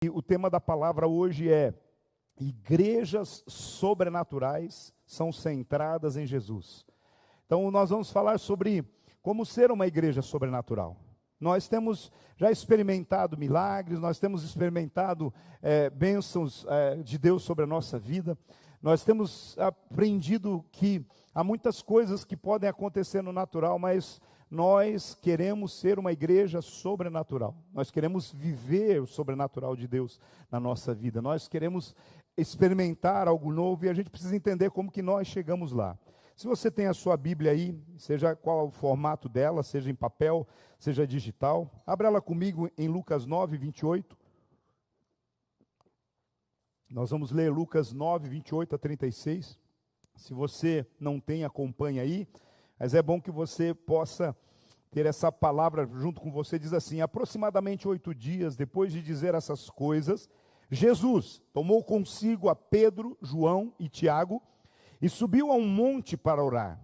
E o tema da palavra hoje é: igrejas sobrenaturais são centradas em Jesus. Então nós vamos falar sobre como ser uma igreja sobrenatural. Nós temos já experimentado milagres, nós temos experimentado bênçãos de Deus sobre a nossa vida. Nós temos aprendido que há muitas coisas que podem acontecer no natural, mas nós queremos ser uma igreja sobrenatural. Nós queremos viver o sobrenatural de Deus na nossa vida. Nós queremos experimentar algo novo e a gente precisa entender como que nós chegamos lá. Se você tem a sua Bíblia aí, seja qual o formato dela, seja em papel, seja digital, abra ela comigo em Lucas 9, 28. Nós vamos ler Lucas 9, 28 a 36. Se você não tem, acompanha aí. Mas é bom que você possa ter essa palavra junto com você. Diz assim: aproximadamente 8 dias depois de dizer essas coisas, Jesus tomou consigo a Pedro, João e Tiago e subiu a um monte para orar.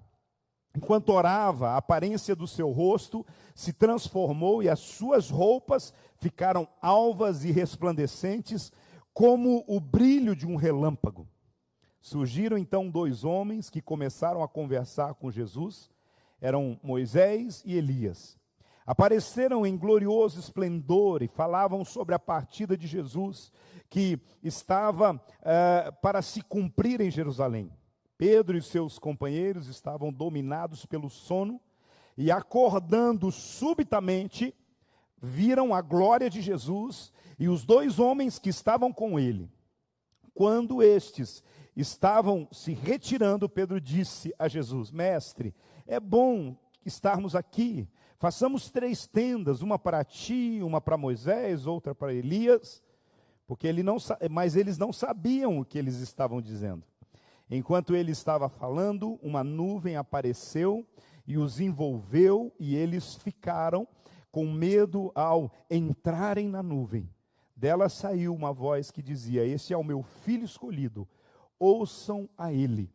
Enquanto orava, a aparência do seu rosto se transformou e as suas roupas ficaram alvas e resplandecentes como o brilho de um relâmpago. Surgiram então 2 homens que começaram a conversar com Jesus. Eram Moisés e Elias. Apareceram em glorioso esplendor e falavam sobre a partida de Jesus, que estava para se cumprir em Jerusalém. Pedro e seus companheiros estavam dominados pelo sono e, acordando subitamente, viram a glória de Jesus e os 2 homens que estavam com ele. Quando estes estavam se retirando, Pedro disse a Jesus: Mestre, é bom estarmos aqui. Façamos 3 tendas, uma para ti, uma para Moisés, outra para Elias, porque mas eles não sabiam o que eles estavam dizendo. Enquanto ele estava falando, uma nuvem apareceu e os envolveu, e eles ficaram com medo ao entrarem na nuvem. Dela saiu uma voz que dizia: Esse é o meu filho escolhido, ouçam a ele.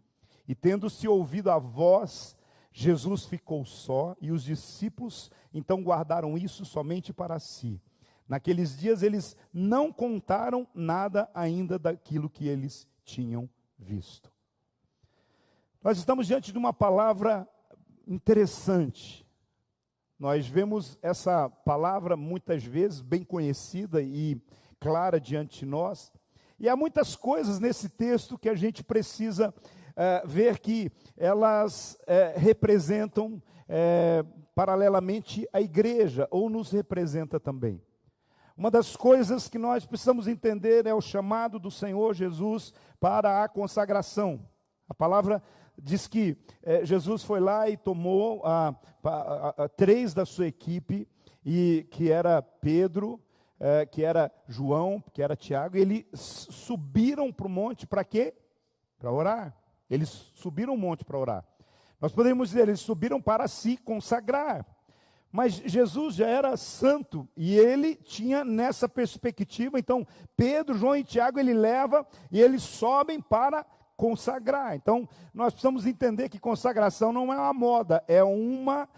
E tendo-se ouvido a voz, Jesus ficou só, e os discípulos então guardaram isso somente para si. Naqueles dias eles não contaram nada ainda daquilo que eles tinham visto. Nós estamos diante de uma palavra interessante. Nós vemos essa palavra muitas vezes bem conhecida e clara diante de nós. E há muitas coisas nesse texto que a gente precisa ver que elas representam paralelamente a igreja, ou nos representa também. Uma das coisas que nós precisamos entender é o chamado do Senhor Jesus para a consagração. A palavra diz que Jesus foi lá e tomou 3 da sua equipe, e que era Pedro, que era João, que era Tiago, e eles subiram para o monte para quê? Para orar. Eles subiram o monte para orar. Nós poderíamos dizer, eles subiram para se consagrar. Mas Jesus já era santo, e ele tinha nessa perspectiva. Então, Pedro, João e Tiago, ele leva, e eles sobem para consagrar. Então, nós precisamos entender que consagração não é uma moda, é uma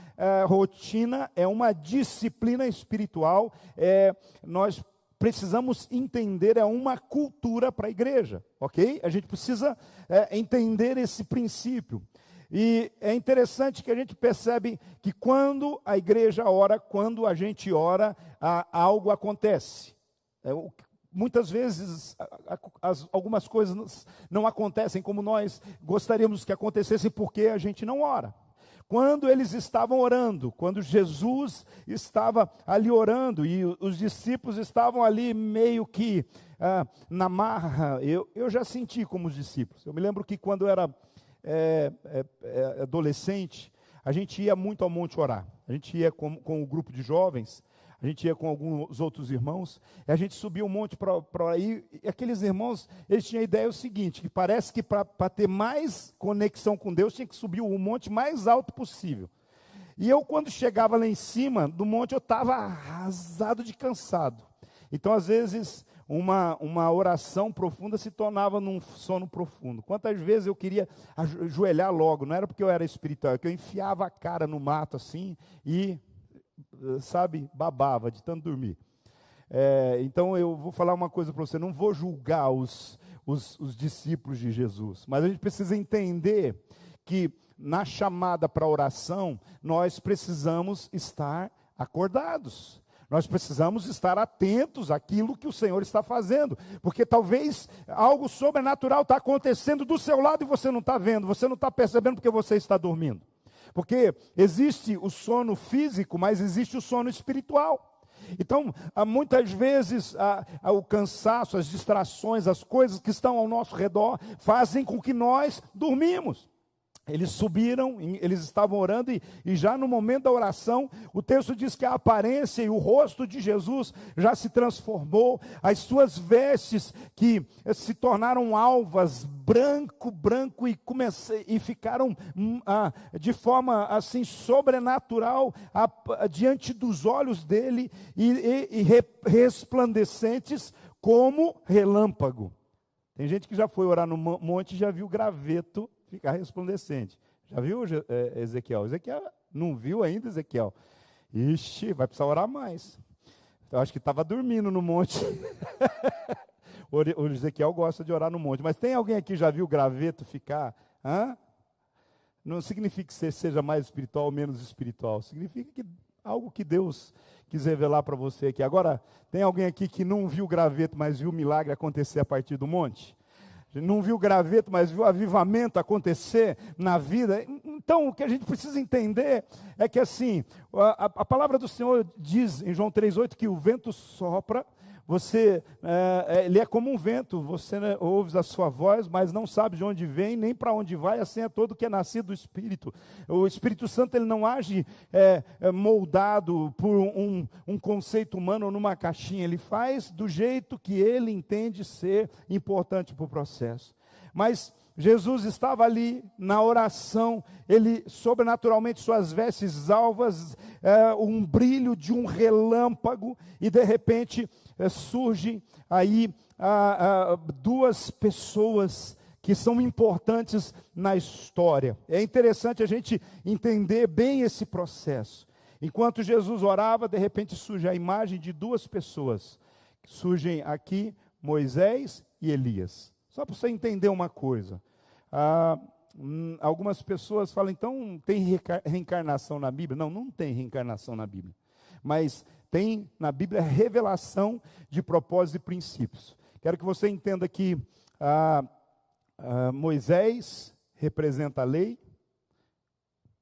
rotina, é uma disciplina espiritual. Nós precisamos entender, é uma cultura para a igreja, ok? A gente precisa entender esse princípio. E é interessante que a gente percebe que quando a igreja ora, quando a gente ora, algo acontece. Muitas vezes algumas coisas não acontecem como nós gostaríamos que acontecessem, porque a gente não ora. Quando eles estavam orando, quando Jesus estava ali orando e os discípulos estavam ali meio que na marra, eu já senti como os discípulos. Eu me lembro que quando eu era adolescente, a gente ia muito ao monte orar. A gente ia com o grupo de jovens, a gente ia com alguns outros irmãos, e a gente subia um monte para ir, e aqueles irmãos, eles tinham a ideia seguinte, que parece que para ter mais conexão com Deus, tinha que subir o monte mais alto possível. E eu, quando chegava lá em cima do monte, eu estava arrasado de cansado. Então, às vezes, uma oração profunda se tornava num sono profundo. Quantas vezes eu queria ajoelhar logo, não era porque eu era espiritual, é que eu enfiava a cara no mato assim, e, sabe, babava de tanto dormir. Então eu vou falar uma coisa para você, não vou julgar os discípulos de Jesus, mas a gente precisa entender que na chamada para a oração, nós precisamos estar acordados. Nós precisamos estar atentos àquilo que o Senhor está fazendo, porque talvez algo sobrenatural está acontecendo do seu lado e você não está vendo, você não está percebendo porque você está dormindo. Porque existe o sono físico, mas existe o sono espiritual. Então, muitas vezes o cansaço, as distrações, as coisas que estão ao nosso redor fazem com que nós dormimos. Eles subiram, eles estavam orando e já no momento da oração, o texto diz que a aparência e o rosto de Jesus já se transformou, as suas vestes que se tornaram alvas, branco e ficaram de forma assim sobrenatural diante dos olhos dele e resplandecentes como relâmpago. Tem gente que já foi orar no monte e já viu graveto ficar resplandecente. Já viu, Ezequiel? Ezequiel não viu ainda, Ezequiel? Ixi, vai precisar orar mais. Eu acho que estava dormindo no monte. O Ezequiel gosta de orar no monte. Mas tem alguém aqui que já viu graveto ficar? Não significa que você seja mais espiritual ou menos espiritual. Significa que algo que Deus quis revelar para você aqui. Agora, tem alguém aqui que não viu graveto, mas viu o milagre acontecer a partir do monte? Não viu graveto, mas viu avivamento acontecer na vida. Então, o que a gente precisa entender é que assim, a palavra do Senhor diz em João 3,8 que o vento sopra, ele é como um vento, você ouve a sua voz, mas não sabe de onde vem, nem para onde vai, assim é todo que é nascido do Espírito. O Espírito Santo ele não age moldado por um conceito humano ou numa caixinha, ele faz do jeito que ele entende ser importante para o processo. Mas Jesus estava ali na oração, ele sobrenaturalmente suas vestes alvas, um brilho de um relâmpago, e de repente surgem aí duas pessoas que são importantes na história. É interessante a gente entender bem esse processo. Enquanto Jesus orava, de repente surge a imagem de duas pessoas. Surgem aqui Moisés e Elias. Só para você entender uma coisa. Algumas pessoas falam, então tem reencarnação na Bíblia? Não, não tem reencarnação na Bíblia. Mas tem na Bíblia revelação de propósitos e princípios. Quero que você entenda que Moisés representa a lei,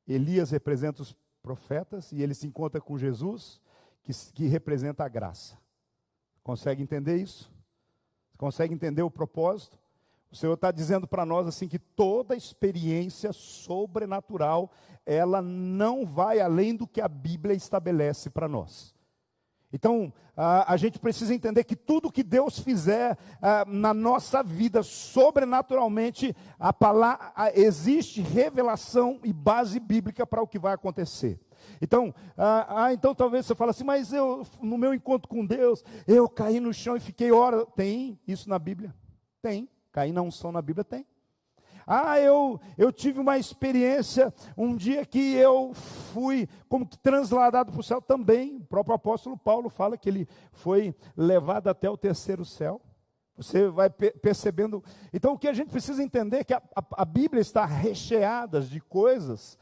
Elias representa os profetas, e ele se encontra com Jesus, que representa a graça. Consegue entender isso? Consegue entender o propósito? O Senhor está dizendo para nós assim que toda experiência sobrenatural, ela não vai além do que a Bíblia estabelece para nós. Então, a gente precisa entender que tudo que Deus fizer na nossa vida, sobrenaturalmente, existe revelação e base bíblica para o que vai acontecer. Então, então talvez você fale assim, mas no meu encontro com Deus, eu caí no chão e fiquei horas. Tem isso na Bíblia? Tem. Cair na unção na Bíblia tem. Eu tive uma experiência, um dia que eu fui como que transladado para o céu também. O próprio apóstolo Paulo fala que ele foi levado até o terceiro céu. Você vai percebendo. Então o que a gente precisa entender é que a Bíblia está recheada de coisas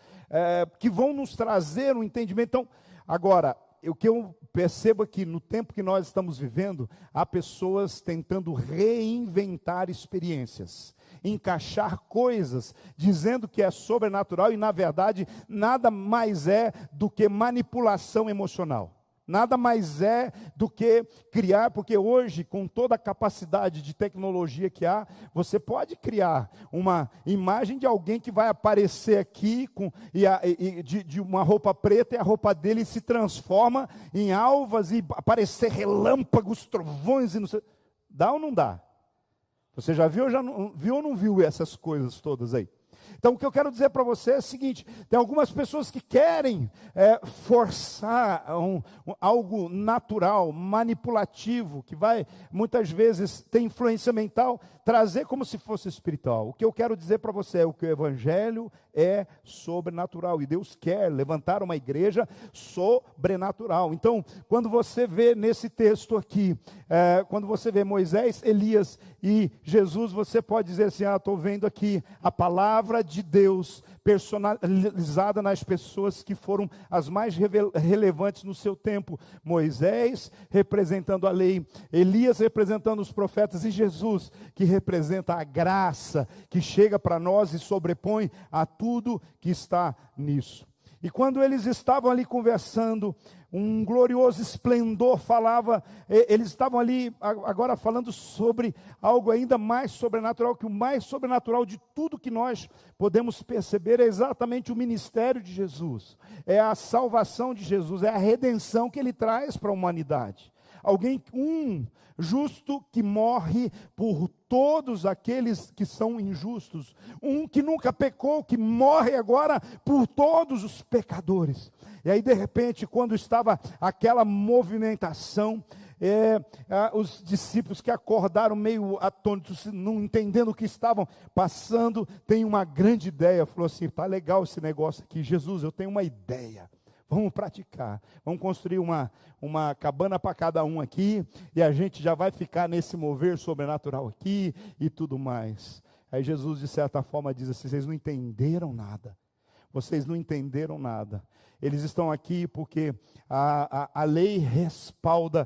que vão nos trazer um entendimento. Então, agora, o que eu percebo aqui, no tempo que nós estamos vivendo, há pessoas tentando reinventar experiências, encaixar coisas, dizendo que é sobrenatural e, na verdade, nada mais é do que manipulação emocional. Nada mais é do que criar, porque hoje, com toda a capacidade de tecnologia que há, você pode criar uma imagem de alguém que vai aparecer aqui de uma roupa preta, e a roupa dele se transforma em alvas e aparecer relâmpagos, trovões e não sei. Dá ou não dá? Você já viu ou não viu essas coisas todas aí? Então, o que eu quero dizer para você é o seguinte: tem algumas pessoas que querem forçar algo natural, manipulativo, que vai, muitas vezes, ter influência mental, trazer como se fosse espiritual. O que eu quero dizer para você é que o Evangelho é sobrenatural, e Deus quer levantar uma igreja sobrenatural. Então, quando você vê nesse texto aqui, quando você vê Moisés, Elias e Jesus, você pode dizer assim: estou vendo aqui a palavra de Deus personalizada nas pessoas que foram as mais relevantes no seu tempo. Moisés representando a lei, Elias representando os profetas, e Jesus que representa a graça que chega para nós e sobrepõe a tudo que está nisso. E quando eles estavam ali conversando, um glorioso esplendor falava, eles estavam ali agora falando sobre algo ainda mais sobrenatural, que o mais sobrenatural de tudo que nós podemos perceber é exatamente o ministério de Jesus, é a salvação de Jesus, é a redenção que ele traz para a humanidade. Alguém, justo que morre por todos aqueles que são injustos, que nunca pecou, que morre agora por todos os pecadores. E aí, de repente, quando estava aquela movimentação, os discípulos que acordaram meio atônitos, não entendendo o que estavam passando, tem uma grande ideia, falou assim: está legal esse negócio aqui, Jesus, eu tenho uma ideia. Vamos praticar, vamos construir uma cabana para cada um aqui, e a gente já vai ficar nesse mover sobrenatural aqui, e tudo mais. Aí Jesus, de certa forma, diz assim: vocês não entenderam nada, vocês não entenderam nada. Eles estão aqui porque a lei respalda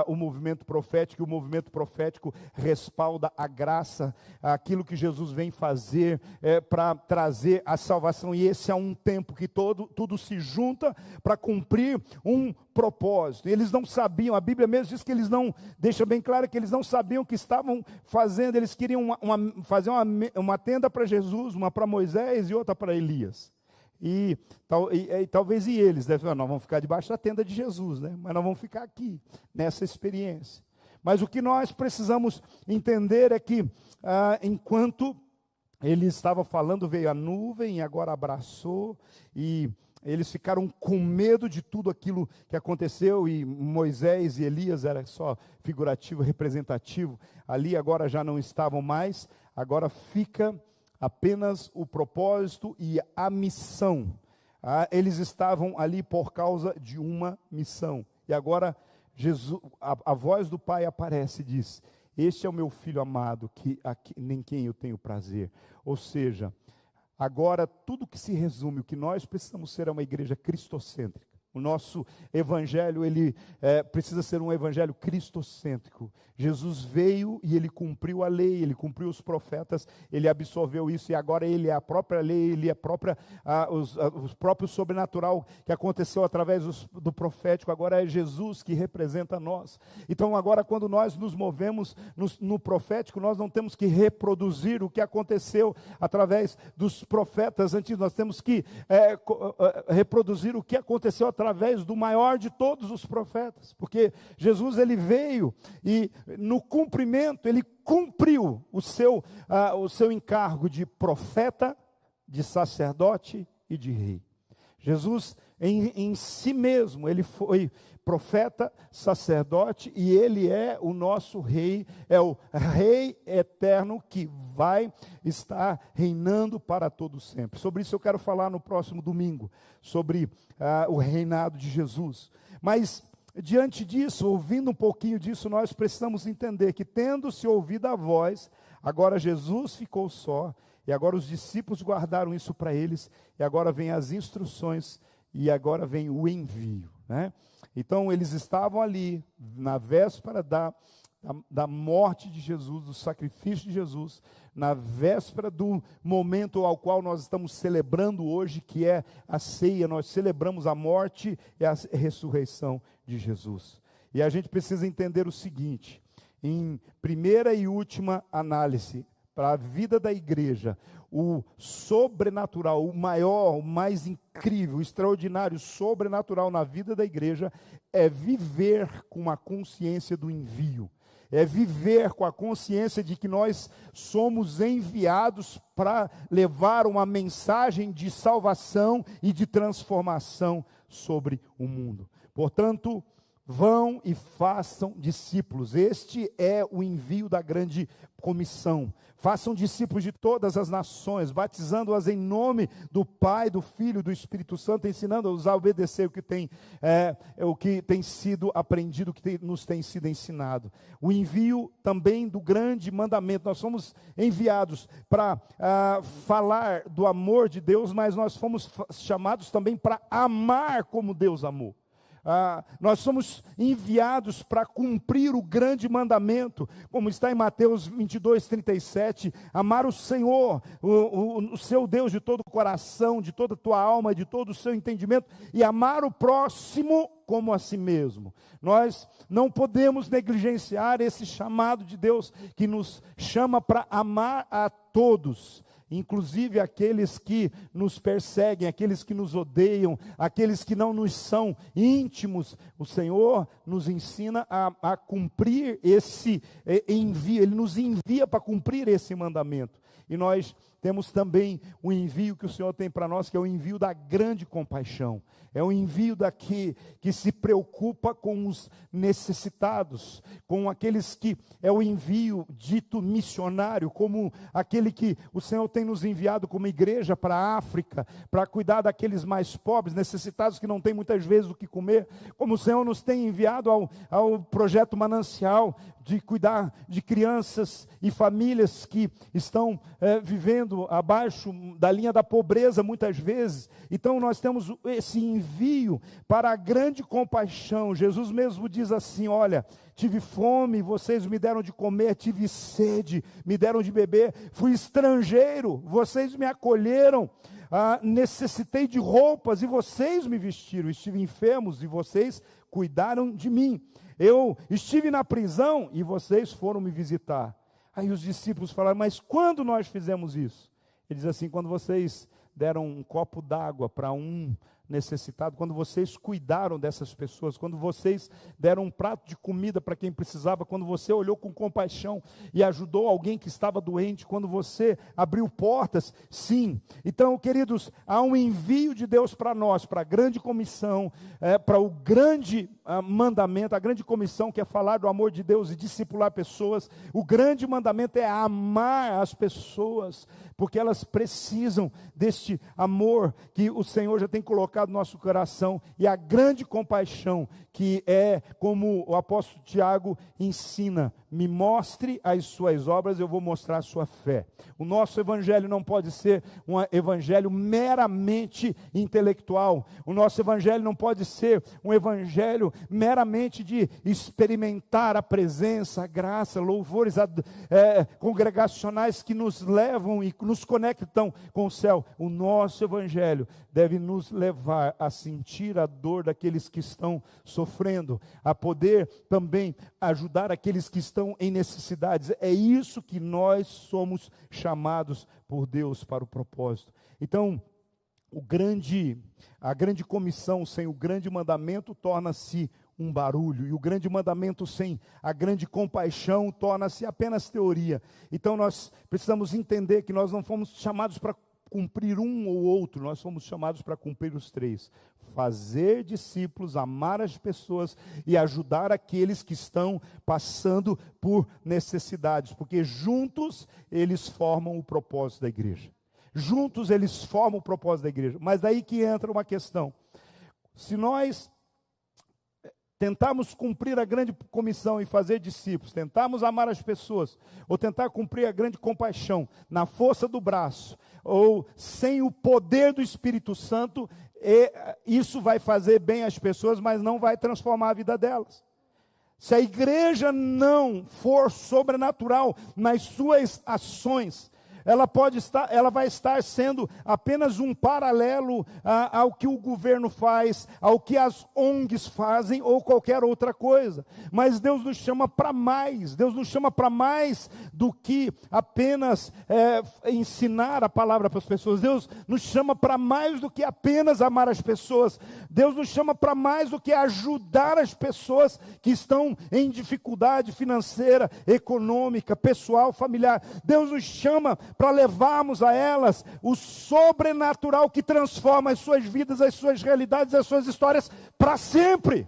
o movimento profético, e o movimento profético respalda a graça, aquilo que Jesus vem fazer para trazer a salvação. E esse é um tempo que tudo se junta para cumprir um propósito. Eles não sabiam, a Bíblia mesmo diz que eles não, deixa bem claro que eles não sabiam o que estavam fazendo. Eles queriam fazer uma tenda para Jesus, uma para Moisés e outra para Elias. E talvez eles devem falar: nós vamos ficar debaixo da tenda de Jesus, né? Mas nós vamos ficar aqui, nessa experiência. Mas o que nós precisamos entender é que, enquanto ele estava falando, veio a nuvem e agora abraçou, e eles ficaram com medo de tudo aquilo que aconteceu, e Moisés e Elias era só figurativo, representativo, ali agora já não estavam mais, agora fica apenas o propósito e a missão. Eles estavam ali por causa de uma missão. E agora Jesus, a voz do Pai aparece e diz: este é o meu filho amado, em quem eu tenho prazer. Ou seja, agora tudo que se resume, o que nós precisamos ser é uma igreja cristocêntrica. O nosso evangelho, ele precisa ser um evangelho cristocêntrico. Jesus veio e ele cumpriu a lei, ele cumpriu os profetas, ele absorveu isso, e agora ele é a própria lei, ele é a própria, o próprio sobrenatural que aconteceu através do profético. Agora é Jesus que representa nós. Então agora, quando nós nos movemos no profético, nós não temos que reproduzir o que aconteceu através dos profetas antigos, nós temos que reproduzir o que aconteceu através do maior de todos os profetas, porque Jesus, ele veio e no cumprimento, ele cumpriu o seu encargo de profeta, de sacerdote e de rei. Jesus em si mesmo, ele foi profeta, sacerdote, e ele é o nosso rei, é o rei eterno que vai estar reinando para todo sempre. Sobre isso eu quero falar no próximo domingo, sobre o reinado de Jesus. Mas diante disso, ouvindo um pouquinho disso, nós precisamos entender que, tendo-se ouvido a voz, agora Jesus ficou só, e agora os discípulos guardaram isso para eles, e agora vem as instruções, e agora vem o envio, né? Então eles estavam ali, na véspera da morte de Jesus, do sacrifício de Jesus, na véspera do momento ao qual nós estamos celebrando hoje, que é a ceia. Nós celebramos a morte e a ressurreição de Jesus. E a gente precisa entender o seguinte: em primeira e última análise, para a vida da igreja, o sobrenatural, o maior, o mais incrível, o extraordinário, sobrenatural na vida da igreja é viver com a consciência do envio. é viver com a consciência de que nós somos enviados para levar uma mensagem de salvação e de transformação sobre o mundo. Portanto, vão e façam discípulos. Este é o envio da grande comissão. Façam discípulos de todas as nações, batizando-as em nome do Pai, do Filho e do Espírito Santo, ensinando-os a obedecer o que tem sido aprendido, o que nos tem sido ensinado. O envio também do grande mandamento. Nós somos enviados para falar do amor de Deus, mas nós fomos chamados também para amar como Deus amou. Nós somos enviados para cumprir o grande mandamento, como está em Mateus 22:37, amar o Senhor, o seu Deus de todo o coração, de toda a tua alma, de todo o seu entendimento, e amar o próximo como a si mesmo. Nós não podemos negligenciar esse chamado de Deus, que nos chama para amar a todos, inclusive aqueles que nos perseguem, aqueles que nos odeiam, aqueles que não nos são íntimos. O Senhor nos ensina a cumprir esse envio, Ele nos envia para cumprir esse mandamento. E nós temos também o envio que o Senhor tem para nós, que é o envio da grande compaixão. É o envio que se preocupa com os necessitados, com aqueles que é o envio dito missionário, como aquele que o Senhor tem nos enviado como igreja para a África, para cuidar daqueles mais pobres, necessitados, que não têm muitas vezes o que comer, como o Senhor nos tem enviado ao projeto Manancial, de cuidar de crianças e famílias que estão vivendo abaixo da linha da pobreza muitas vezes. Então nós temos esse envio para a grande compaixão. Jesus mesmo diz assim: olha, tive fome, vocês me deram de comer, tive sede, me deram de beber, fui estrangeiro, vocês me acolheram, necessitei de roupas e vocês me vestiram, estive enfermos e vocês cuidaram de mim. Eu estive na prisão e vocês foram me visitar. Aí os discípulos falaram: mas quando nós fizemos isso? Ele diz assim: quando vocês deram um copo d'água para um necessitado, quando vocês cuidaram dessas pessoas, quando vocês deram um prato de comida para quem precisava, quando você olhou com compaixão e ajudou alguém que estava doente, quando você abriu portas. Sim. Então, queridos, há um envio de Deus para nós, para a grande comissão, para o grande mandamento, a grande comissão, que é falar do amor de Deus e discipular pessoas. O grande mandamento é amar as pessoas, porque elas precisam deste amor que o Senhor já tem colocado no nosso coração, e a grande compaixão, que é como o apóstolo Tiago ensina: me mostre as suas obras, eu vou mostrar a sua fé. O nosso evangelho não pode ser um evangelho meramente intelectual. O nosso evangelho não pode ser um evangelho meramente de experimentar a presença, a graça, louvores congregacionais que nos levam e nos conectam com o céu. O nosso evangelho deve nos levar a sentir a dor daqueles que estão sofrendo, a poder também ajudar aqueles que estão em necessidades. É isso que nós somos chamados por Deus para o propósito. Então, a grande comissão sem o grande mandamento torna-se um barulho, e o grande mandamento sem a grande compaixão torna-se apenas teoria. Então nós precisamos entender que nós não fomos chamados para cumprir um ou outro, nós fomos chamados para cumprir os três: fazer discípulos, amar as pessoas e ajudar aqueles que estão passando por necessidades, porque juntos eles formam o propósito da igreja. Juntos eles formam o propósito da igreja. Mas daí que entra uma questão: se nós tentarmos cumprir a grande comissão e fazer discípulos, tentarmos amar as pessoas, ou tentar cumprir a grande compaixão na força do braço, ou sem o poder do Espírito Santo, isso vai fazer bem às pessoas, mas não vai transformar a vida delas. Se a igreja não for sobrenatural nas suas ações, ela vai estar sendo apenas um paralelo ao que o governo faz, ao que as ONGs fazem ou qualquer outra coisa. Mas Deus nos chama para mais, Deus nos chama para mais do que apenas ensinar a palavra para as pessoas. Deus nos chama para mais do que apenas amar as pessoas. Deus nos chama para mais do que ajudar as pessoas que estão em dificuldade financeira, econômica, pessoal, familiar. Deus nos chama para levarmos a elas o sobrenatural que transforma as suas vidas, as suas realidades, as suas histórias para sempre.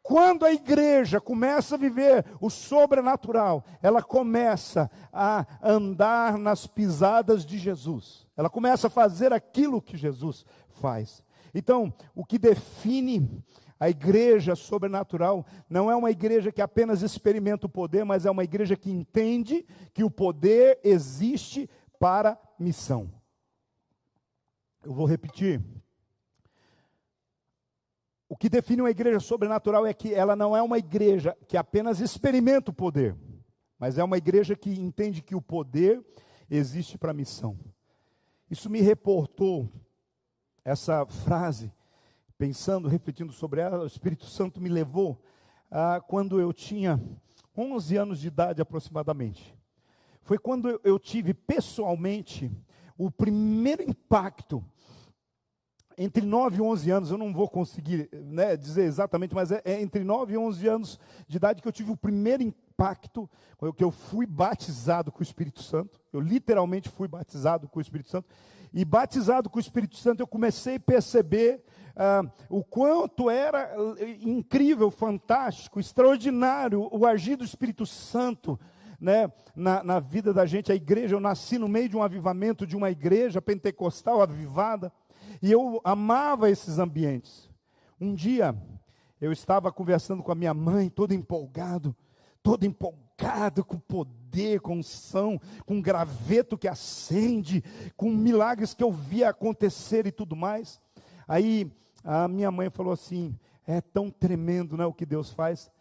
Quando a igreja começa a viver o sobrenatural, ela começa a andar nas pisadas de Jesus. Ela começa a fazer aquilo que Jesus faz. Então, o que define a igreja sobrenatural não é uma igreja que apenas experimenta o poder, mas é uma igreja que entende que o poder existe para missão. Eu vou repetir. O que define uma igreja sobrenatural é que ela não é uma igreja que apenas experimenta o poder, mas é uma igreja que entende que o poder existe para missão. Isso me reportou, essa frase, pensando, refletindo sobre ela, o Espírito Santo me levou quando eu tinha 11 anos de idade aproximadamente. Foi quando eu tive pessoalmente o primeiro impacto, entre 9 e 11 anos, eu não vou conseguir dizer exatamente, mas é entre 9 e 11 anos de idade que eu tive o primeiro impacto, que eu fui batizado com o Espírito Santo. Eu literalmente fui batizado com o Espírito Santo. E batizado com o Espírito Santo, eu comecei a perceber o quanto era incrível, fantástico, extraordinário o agir do Espírito Santo, na vida da gente. A igreja, eu nasci no meio de um avivamento, de uma igreja pentecostal avivada, e eu amava esses ambientes. Um dia, eu estava conversando com a minha mãe, todo empolgado com poder, com unção, com graveto que acende, com milagres que eu via acontecer e tudo mais. Aí a minha mãe falou assim: é tão tremendo, o que Deus faz.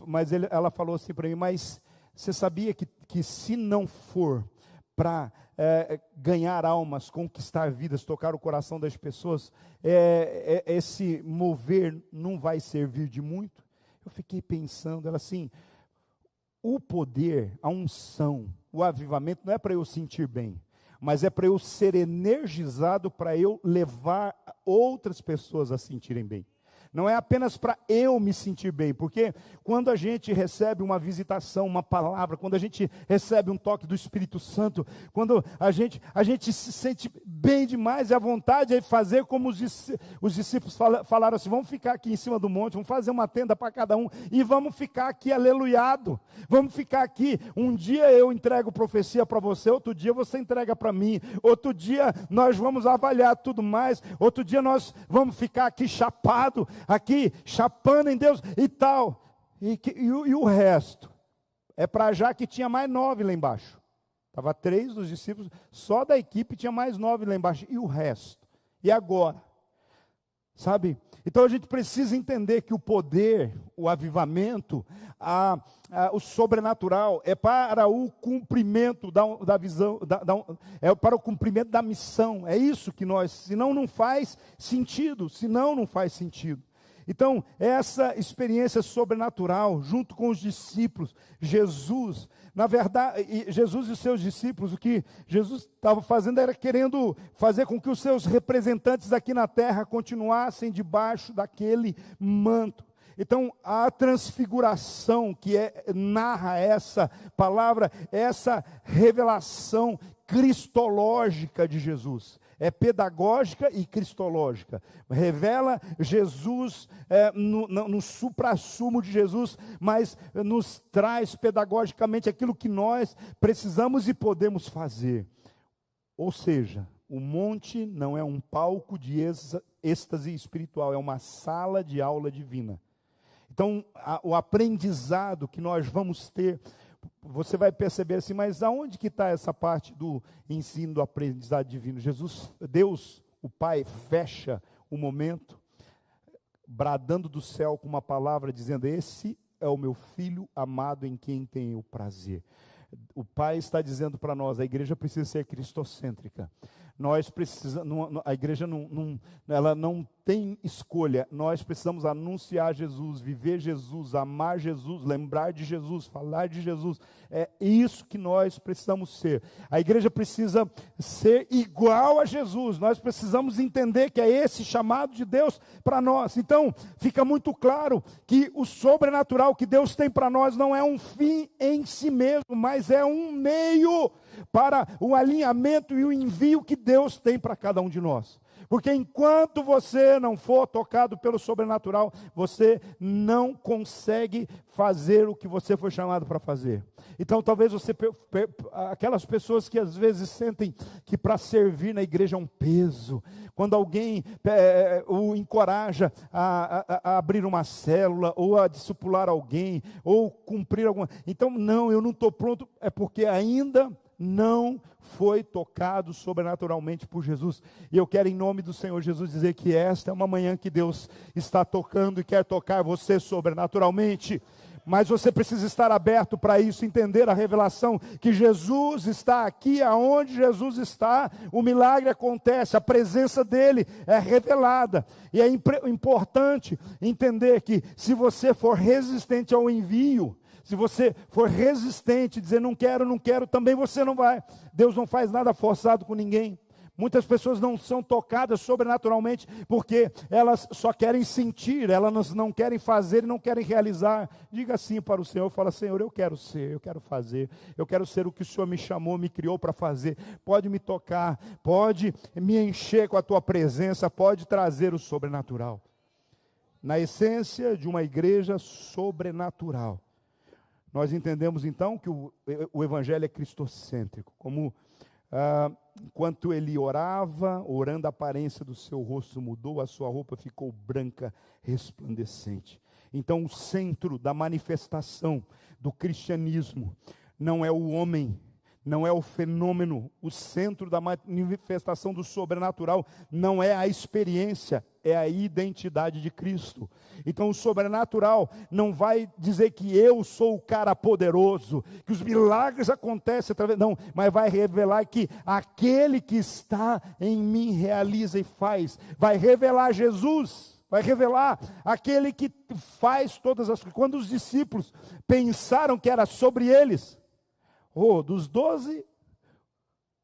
Mas ela falou assim para mim: mas você sabia que se não for para ganhar almas, conquistar vidas, tocar o coração das pessoas, esse mover não vai servir de muito? Eu fiquei pensando, ela assim: o poder, a unção, o avivamento não é para eu sentir bem, mas é para eu ser energizado, para eu levar outras pessoas a sentirem bem. Não é apenas para eu me sentir bem, porque quando a gente recebe uma visitação, uma palavra, quando a gente recebe um toque do Espírito Santo, quando a gente se sente bem demais, e a vontade é fazer como os discípulos falaram assim: vamos ficar aqui em cima do monte, vamos fazer uma tenda para cada um, e vamos ficar aqui aleluiado, vamos ficar aqui. Um dia eu entrego profecia para você, outro dia você entrega para mim, outro dia nós vamos avaliar tudo mais, outro dia nós vamos ficar aqui chapado, aqui, chapando em Deus e tal, e o resto, é para já que tinha mais 9 lá embaixo, estava 3 dos discípulos, só da equipe tinha mais 9 lá embaixo, e o resto, e agora? Sabe? Então a gente precisa entender que o poder, o avivamento, o sobrenatural é para o cumprimento da visão, é para o cumprimento da missão. É isso que senão não faz sentido, Então, essa experiência sobrenatural, junto com os discípulos, Jesus, na verdade, Jesus e os seus discípulos, o que Jesus estava fazendo era querendo fazer com que os seus representantes aqui na terra continuassem debaixo daquele manto. Então, a transfiguração que narra essa palavra, essa revelação cristológica de Jesus. É pedagógica e cristológica. Revela Jesus no suprassumo de Jesus, mas nos traz pedagogicamente aquilo que nós precisamos e podemos fazer. Ou seja, o monte não é um palco de êxtase espiritual, é uma sala de aula divina. Então, o aprendizado que nós vamos ter, você vai perceber assim: mas aonde que está essa parte do ensino do aprendizado divino? Deus, o Pai, fecha o momento, bradando do céu com uma palavra, dizendo: esse é o meu filho amado em quem tenho prazer. O Pai está dizendo para nós, a igreja precisa ser cristocêntrica. Nós precisamos, a igreja ela não tem escolha. Nós precisamos anunciar Jesus, viver Jesus, amar Jesus, lembrar de Jesus, falar de Jesus. É isso que nós precisamos ser. A igreja precisa ser igual a Jesus. Nós precisamos entender que é esse chamado de Deus para nós. Então, fica muito claro que o sobrenatural que Deus tem para nós não é um fim em si mesmo, mas é um meio para o alinhamento e o envio que Deus tem para cada um de nós. Porque enquanto você não for tocado pelo sobrenatural, você não consegue fazer o que você foi chamado para fazer. Então talvez você, aquelas pessoas que às vezes sentem que para servir na igreja é um peso, quando alguém o encoraja a abrir uma célula, ou a discipular alguém, ou cumprir alguma... Então não, eu não estou pronto, é porque ainda não foi tocado sobrenaturalmente por Jesus. E eu quero, em nome do Senhor Jesus, dizer que esta é uma manhã que Deus está tocando e quer tocar você sobrenaturalmente. Mas você precisa estar aberto para isso, entender a revelação que Jesus está aqui, aonde Jesus está, o milagre acontece, a presença dele é revelada. E é importante entender que se você for resistente ao envio, se você for resistente, dizer não quero, também você não vai. Deus não faz nada forçado com ninguém. Muitas pessoas não são tocadas sobrenaturalmente porque elas só querem sentir, elas não querem fazer e não querem realizar. Diga assim para o Senhor, fala: Senhor, eu quero ser, eu quero fazer, eu quero ser o que o Senhor me chamou, me criou para fazer. Pode me tocar, pode me encher com a tua presença, pode trazer o sobrenatural. Na essência de uma igreja sobrenatural, nós entendemos então que o evangelho é cristocêntrico, como enquanto ele orava, orando, a aparência do seu rosto mudou, a sua roupa ficou branca, resplandecente. Então o centro da manifestação do cristianismo não é o homem, não é o fenômeno, o centro da manifestação do sobrenatural não é a experiência, é a identidade de Cristo. Então o sobrenatural não vai dizer que eu sou o cara poderoso, que os milagres acontecem através, não, mas vai revelar que aquele que está em mim realiza e faz, vai revelar Jesus, vai revelar aquele que faz todas as coisas. Quando os discípulos pensaram que era sobre eles, dos 12,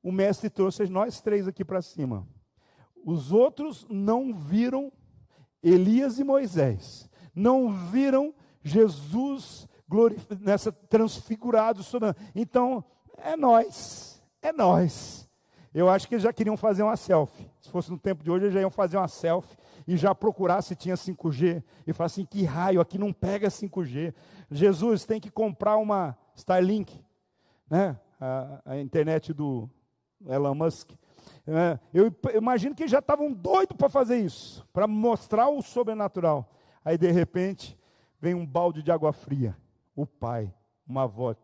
o mestre trouxe nós 3 aqui para cima. Os outros não viram Elias e Moisés, não viram Jesus transfigurado. Então, é nós. Eu acho que eles já queriam fazer uma selfie. Se fosse no tempo de hoje, eles já iam fazer uma selfie e já procurar se tinha 5G. E falar assim, que raio, aqui não pega 5G. Jesus tem que comprar uma Starlink, né? A internet do Elon Musk. Eu imagino que já estavam doidos para fazer isso, para mostrar o sobrenatural. Aí de repente vem um balde de água fria. O pai, uma voz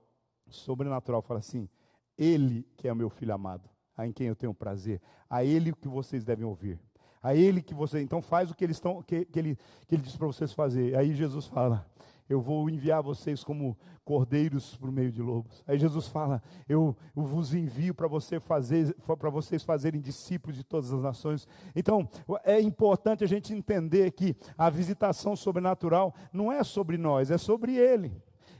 sobrenatural fala assim: ele que é o meu filho amado, em quem eu tenho prazer, a ele que vocês devem ouvir, a ele que vocês, então faz o que ele diz para vocês fazer. Aí Jesus fala: eu vou enviar vocês como cordeiros por meio de lobos. Aí Jesus fala: eu vos envio para vocês fazerem discípulos de todas as nações. Então, é importante a gente entender que a visitação sobrenatural não é sobre nós, é sobre Ele.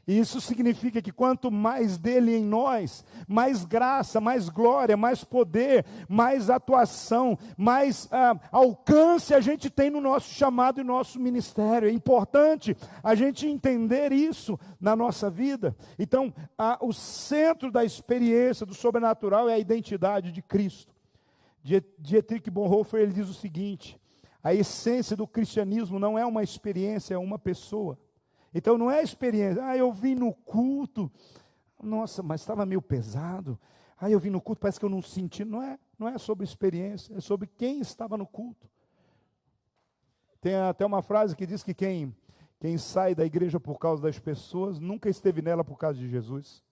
E isso significa que quanto mais dele em nós, mais graça, mais glória, mais poder, mais atuação, mais alcance a gente tem no nosso chamado e nosso ministério. É importante a gente entender isso na nossa vida. Então, o centro da experiência do sobrenatural é a identidade de Cristo. Dietrich Bonhoeffer, ele diz o seguinte: a essência do cristianismo não é uma experiência, é uma pessoa. Então não é experiência, eu vim no culto, nossa, mas estava meio pesado, eu vim no culto, parece que eu não senti. Não é sobre experiência, é sobre quem estava no culto. Tem até uma frase que diz que quem sai da igreja por causa das pessoas, nunca esteve nela por causa de Jesus.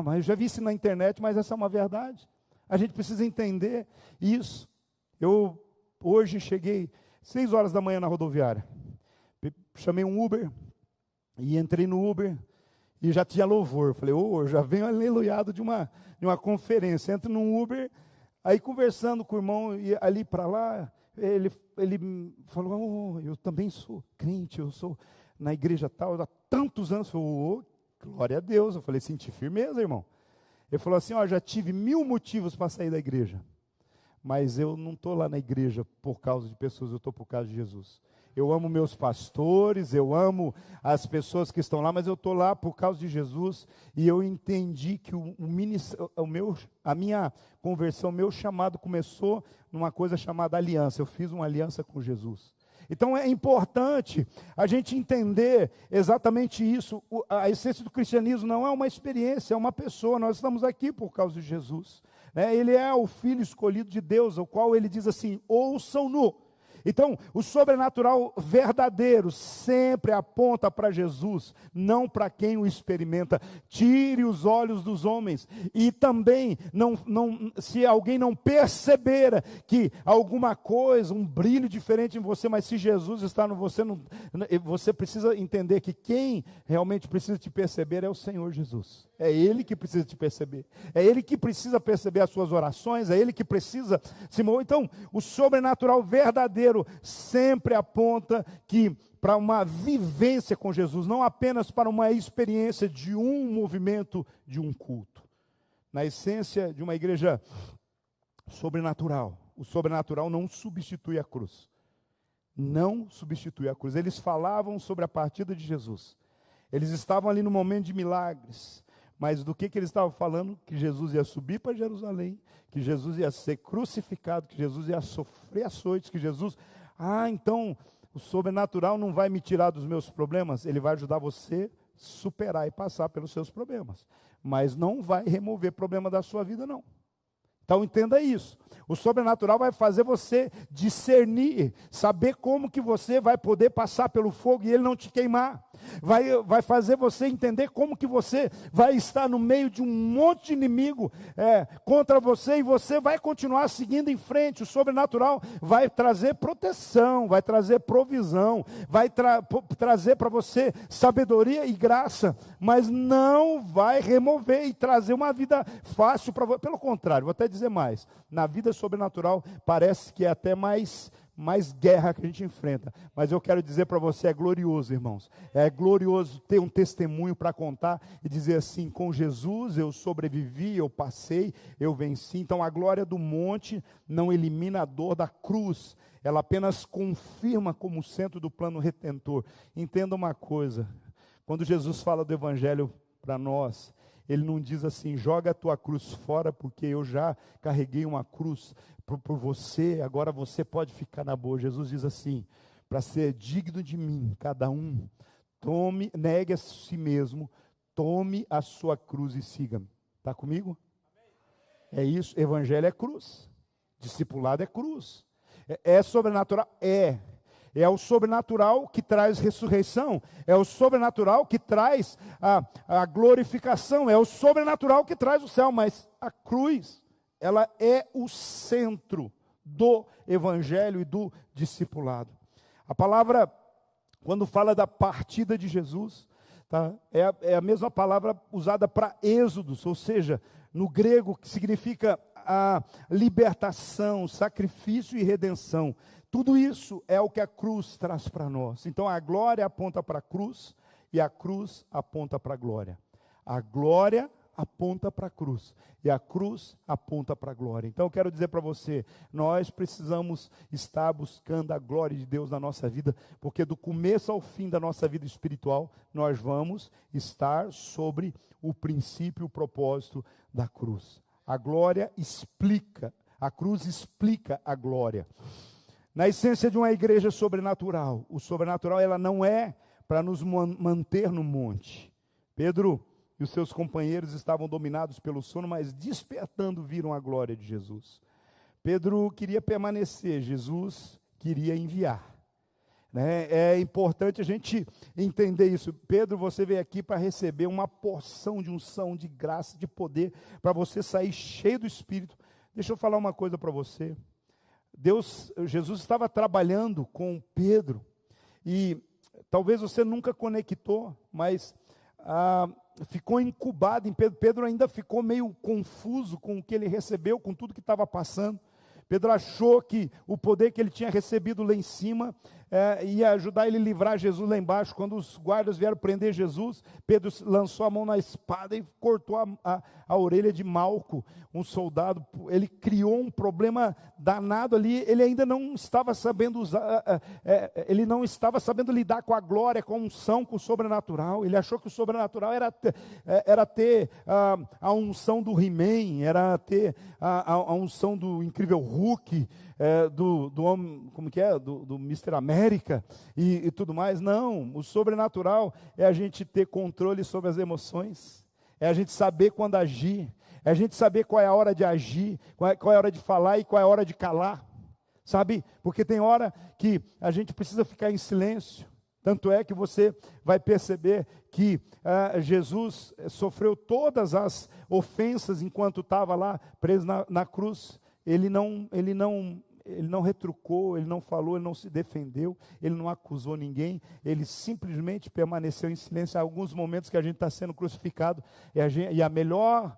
Mas eu já vi isso na internet, mas essa é uma verdade. A gente precisa entender isso. Eu hoje cheguei 6 horas da manhã na rodoviária. Chamei um Uber e entrei no Uber e já tinha louvor. Eu falei, eu já venho aleluiado de uma conferência. Entro num Uber, aí conversando com o irmão, e ali para lá, ele falou, eu também sou crente, eu sou na igreja tal, há tantos anos. Eu falei, glória a Deus. Eu falei, senti firmeza, irmão. Ele falou assim, já tive 1000 motivos para sair da igreja, mas eu não estou lá na igreja por causa de pessoas, eu estou por causa de Jesus. Eu amo meus pastores, eu amo as pessoas que estão lá, mas eu estou lá por causa de Jesus, e eu entendi que a minha conversão, meu chamado começou numa coisa chamada aliança. Eu fiz uma aliança com Jesus. Então é importante a gente entender exatamente isso. A essência do cristianismo não é uma experiência, é uma pessoa. Nós estamos aqui por causa de Jesus, né? Ele é o Filho escolhido de Deus, ao qual ele diz assim, ouçam-no. Então, o sobrenatural verdadeiro sempre aponta para Jesus, não para quem o experimenta. Tire os olhos dos homens. E também, se alguém não perceber que alguma coisa, um brilho diferente em você, mas se Jesus está no você, você precisa entender que quem realmente precisa te perceber é o Senhor Jesus. É Ele que precisa te perceber. É Ele que precisa perceber as suas orações. É Ele que precisa se mover. Então, o sobrenatural verdadeiro sempre aponta que para uma vivência com Jesus, não apenas para uma experiência de um movimento, de um culto. Na essência de uma igreja sobrenatural, o sobrenatural não substitui a cruz. Não substitui a cruz. Eles falavam sobre a partida de Jesus. Eles estavam ali no momento de milagres. Mas do que eles estavam falando? Que Jesus ia subir para Jerusalém, que Jesus ia ser crucificado, que Jesus ia sofrer açoites, que Jesus... então o sobrenatural não vai me tirar dos meus problemas, ele vai ajudar você a superar e passar pelos seus problemas. Mas não vai remover problema da sua vida, não. Então entenda isso. O sobrenatural vai fazer você discernir, saber como que você vai poder passar pelo fogo e ele não te queimar. Vai fazer você entender como que você vai estar no meio de um monte de inimigo contra você, e você vai continuar seguindo em frente. O sobrenatural vai trazer proteção, vai trazer provisão, vai trazer para você sabedoria e graça, mas não vai remover e trazer uma vida fácil para você. Pelo contrário, vou até dizer mais, na vida sobrenatural parece que é até mais guerra que a gente enfrenta, mas eu quero dizer para você, é glorioso, irmãos, é glorioso ter um testemunho para contar e dizer assim, com Jesus eu sobrevivi, eu passei, eu venci. Então a glória do monte não elimina a dor da cruz, ela apenas confirma como centro do plano redentor. Entenda uma coisa, quando Jesus fala do evangelho para nós, ele não diz assim, joga a tua cruz fora, porque eu já carreguei uma cruz por você, agora você pode ficar na boa. Jesus diz assim, para ser digno de mim, cada um, negue a si mesmo, tome a sua cruz e siga-me. Está comigo? É isso, evangelho é cruz, discipulado é cruz, é sobrenatural, é o sobrenatural que traz ressurreição, é o sobrenatural que traz a glorificação, é o sobrenatural que traz o céu, mas a cruz, ela é o centro do evangelho e do discipulado. A palavra, quando fala da partida de Jesus, tá, é a mesma palavra usada para êxodos, ou seja, no grego, que significa a libertação, sacrifício e redenção. Tudo isso é o que a cruz traz para nós. Então a glória aponta para a cruz e a cruz aponta para a glória. A glória aponta para a cruz e a cruz aponta para a glória. Então eu quero dizer para você, nós precisamos estar buscando a glória de Deus na nossa vida, porque do começo ao fim da nossa vida espiritual, nós vamos estar sobre o princípio e o propósito da cruz. A glória explica, a cruz explica a glória. Na essência de uma igreja sobrenatural, o sobrenatural ela não é para nos manter no monte. Pedro e os seus companheiros estavam dominados pelo sono, mas despertando viram a glória de Jesus. Pedro queria permanecer, Jesus queria enviar. É importante a gente entender isso. Pedro, você veio aqui para receber uma porção de unção, de graça, de poder, para você sair cheio do Espírito. Deixa eu falar uma coisa para você. Jesus estava trabalhando com Pedro, e talvez você nunca conectou, mas ficou incubada em Pedro. Pedro ainda ficou meio confuso com o que ele recebeu, com tudo que estava passando. Pedro achou que o poder que ele tinha recebido lá em cima ia ajudar ele a livrar Jesus lá embaixo. Quando os guardas vieram prender Jesus, Pedro lançou a mão na espada e cortou a orelha de Malco, um soldado. Ele criou um problema danado ali. Ele ainda não estava sabendo ele não estava sabendo lidar com a glória, com a unção, com o sobrenatural. Ele achou que o sobrenatural era ter a unção do He-Man, era ter a unção do incrível Hulk, do homem, como que é? Do Mr. América e tudo mais. Não, o sobrenatural é a gente ter controle sobre as emoções, é a gente saber quando agir, é a gente saber qual é a hora de agir, qual é a hora de falar e qual é a hora de calar, sabe? Porque tem hora que a gente precisa ficar em silêncio. Tanto é que você vai perceber que Jesus sofreu todas as ofensas enquanto estava lá preso na cruz. Ele não retrucou, ele não falou, ele não se defendeu, ele não acusou ninguém, ele simplesmente permaneceu em silêncio. Há alguns momentos que a gente está sendo crucificado, e a melhor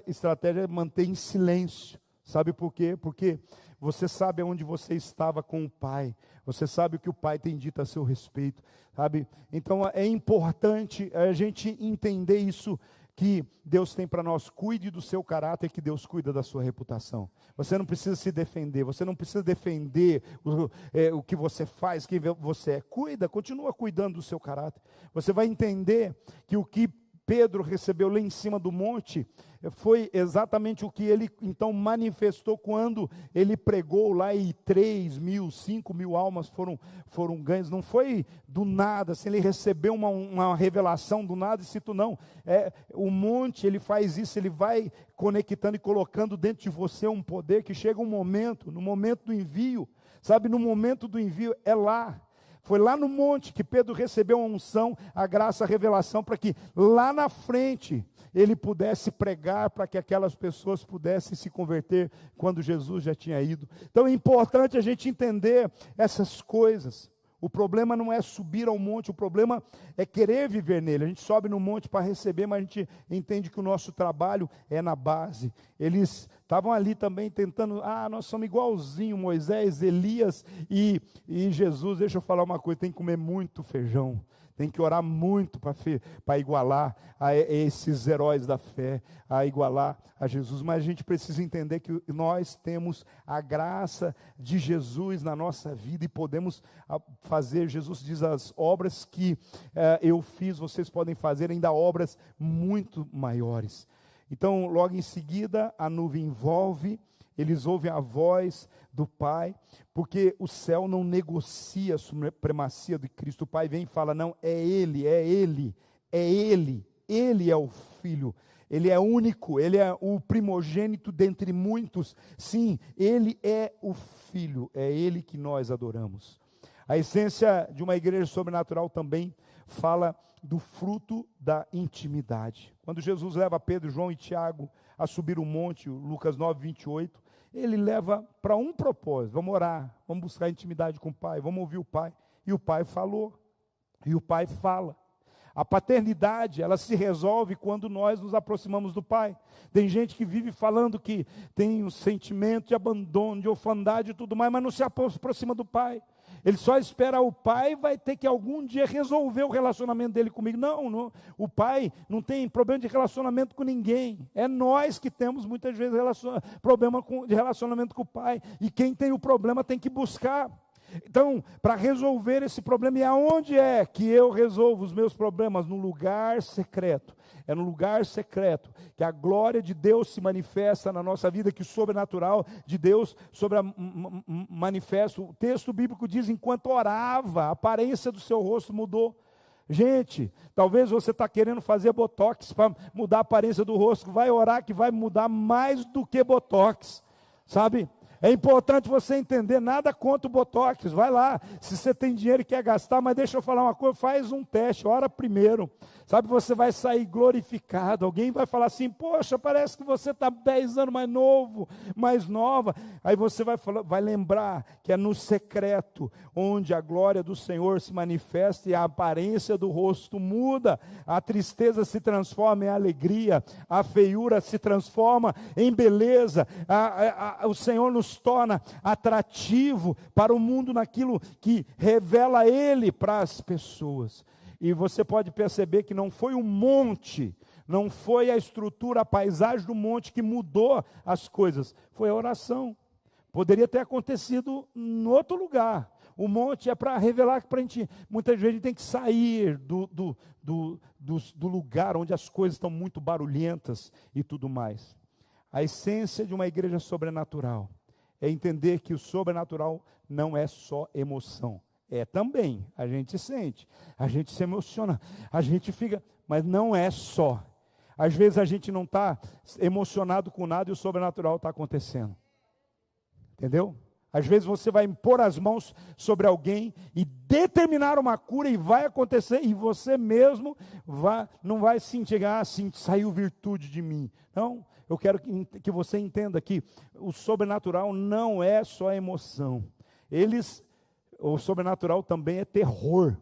estratégia é manter em silêncio. Sabe por quê? Porque você sabe onde você estava com o Pai, você sabe o que o Pai tem dito a seu respeito, sabe? Então é importante a gente entender isso, que Deus tem para nós. Cuide do seu caráter, que Deus cuida da sua reputação. Você não precisa se defender, você não precisa defender o que você faz, quem você é. Continua cuidando do seu caráter. Você vai entender que o que Pedro recebeu lá em cima do monte foi exatamente o que ele então manifestou quando ele pregou lá, e 3.000, 5.000 almas foram ganhas. Não foi do nada, assim, ele recebeu uma revelação do nada e citou, não. O monte, ele faz isso, ele vai conectando e colocando dentro de você um poder que chega no momento do envio, sabe? No momento do envio é lá. Foi lá no monte que Pedro recebeu a unção, a graça, a revelação, para que lá na frente ele pudesse pregar, para que aquelas pessoas pudessem se converter quando Jesus já tinha ido. Então é importante a gente entender essas coisas. O problema não é subir ao monte, o problema é querer viver nele. A gente sobe no monte para receber, mas a gente entende que o nosso trabalho é na base. Eles estavam ali também tentando, nós somos igualzinho Moisés, Elias e Jesus. Deixa eu falar uma coisa, tem que comer muito feijão. Tem que orar muito para igualar a esses heróis da fé, a igualar a Jesus. Mas a gente precisa entender que nós temos a graça de Jesus na nossa vida e podemos fazer. Jesus diz, as obras que eu fiz, vocês podem fazer ainda obras muito maiores. Então, logo em seguida, a nuvem envolve, eles ouvem a voz do Pai, porque o céu não negocia a supremacia de Cristo. O Pai vem e fala, não, Ele é o Filho, Ele é único, Ele é o primogênito dentre muitos. Sim, Ele é o Filho, é Ele que nós adoramos. A essência de uma igreja sobrenatural também fala do fruto da intimidade. Quando Jesus leva Pedro, João e Tiago a subir o monte, Lucas 9, 28, ele leva para um propósito: vamos orar, vamos buscar intimidade com o Pai, vamos ouvir o Pai. E o Pai falou, e o Pai fala. A paternidade, ela se resolve quando nós nos aproximamos do Pai. Tem gente que vive falando que tem um sentimento de abandono, de orfandade e tudo mais, mas não se aproxima do Pai. Ele só espera o Pai, vai ter que algum dia resolver o relacionamento dele comigo. Não, o Pai não tem problema de relacionamento com ninguém. É nós que temos muitas vezes problema de relacionamento com o Pai. E quem tem o problema tem que buscar. Então, para resolver esse problema, e aonde é que eu resolvo os meus problemas? No lugar secreto. É no lugar secreto que a glória de Deus se manifesta na nossa vida, que o sobrenatural de Deus manifesta. O texto bíblico diz, enquanto orava, a aparência do seu rosto mudou. Gente, talvez você está querendo fazer botox para mudar a aparência do rosto. Vai orar que vai mudar mais do que botox, sabe? É importante você entender, nada contra o Botox, vai lá, se você tem dinheiro e quer gastar, mas deixa eu falar uma coisa, faz um teste, ora primeiro, sabe, você vai sair glorificado, alguém vai falar assim, poxa, parece que você está 10 anos mais novo, mais nova, aí você vai lembrar que é no secreto, onde a glória do Senhor se manifesta e a aparência do rosto muda, a tristeza se transforma em alegria, a feiura se transforma em beleza, o Senhor nos torna atrativo para o mundo naquilo que revela Ele para as pessoas. E você pode perceber que não foi o monte, não foi a estrutura, a paisagem do monte que mudou as coisas, foi a oração. Poderia ter acontecido em outro lugar. O monte é para revelar que muitas vezes a gente tem que sair do lugar onde as coisas estão muito barulhentas e tudo mais. A essência de uma igreja sobrenatural é entender que o sobrenatural não é só emoção. É também, a gente sente, a gente se emociona, a gente fica, mas não é só. Às vezes a gente não está emocionado com nada e o sobrenatural está acontecendo. Entendeu? Às vezes você vai impor as mãos sobre alguém e determinar uma cura e vai acontecer e você mesmo não vai sentir, assim, saiu virtude de mim. Não, eu quero que você entenda que o sobrenatural não é só emoção. O sobrenatural também é terror.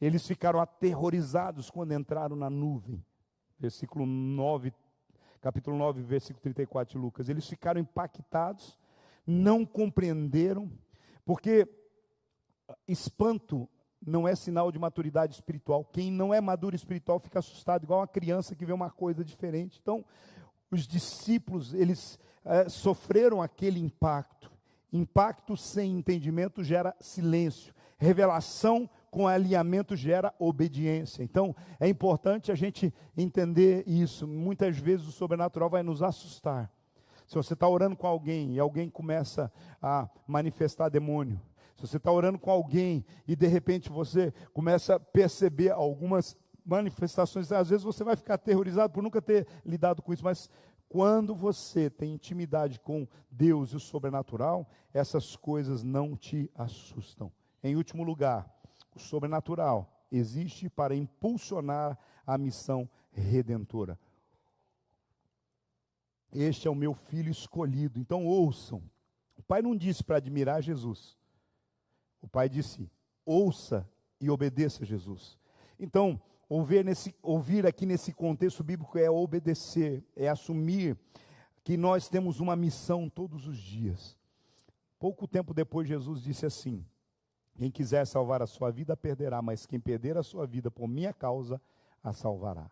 Eles ficaram aterrorizados quando entraram na nuvem. Capítulo 9, versículo 34 de Lucas. Eles ficaram impactados, não compreenderam, porque espanto não é sinal de maturidade espiritual. Quem não é maduro espiritual fica assustado, igual uma criança que vê uma coisa diferente. Então, os discípulos, eles sofreram aquele impacto. Impacto sem entendimento gera silêncio. Revelação com alinhamento gera obediência. Então, é importante a gente entender isso. Muitas vezes o sobrenatural vai nos assustar. Se você está orando com alguém e alguém começa a manifestar demônio, se você está orando com alguém e de repente você começa a perceber algumas manifestações, às vezes você vai ficar aterrorizado por nunca ter lidado com isso, mas quando você tem intimidade com Deus e o sobrenatural, essas coisas não te assustam. Em último lugar, o sobrenatural existe para impulsionar a missão redentora. Este é o meu filho escolhido. Então ouçam. O pai não disse para admirar Jesus. O pai disse, ouça e obedeça a Jesus. Então, ouvir aqui nesse contexto bíblico é obedecer, é assumir que nós temos uma missão todos os dias. Pouco tempo depois, Jesus disse assim, quem quiser salvar a sua vida, perderá, mas quem perder a sua vida por minha causa, a salvará.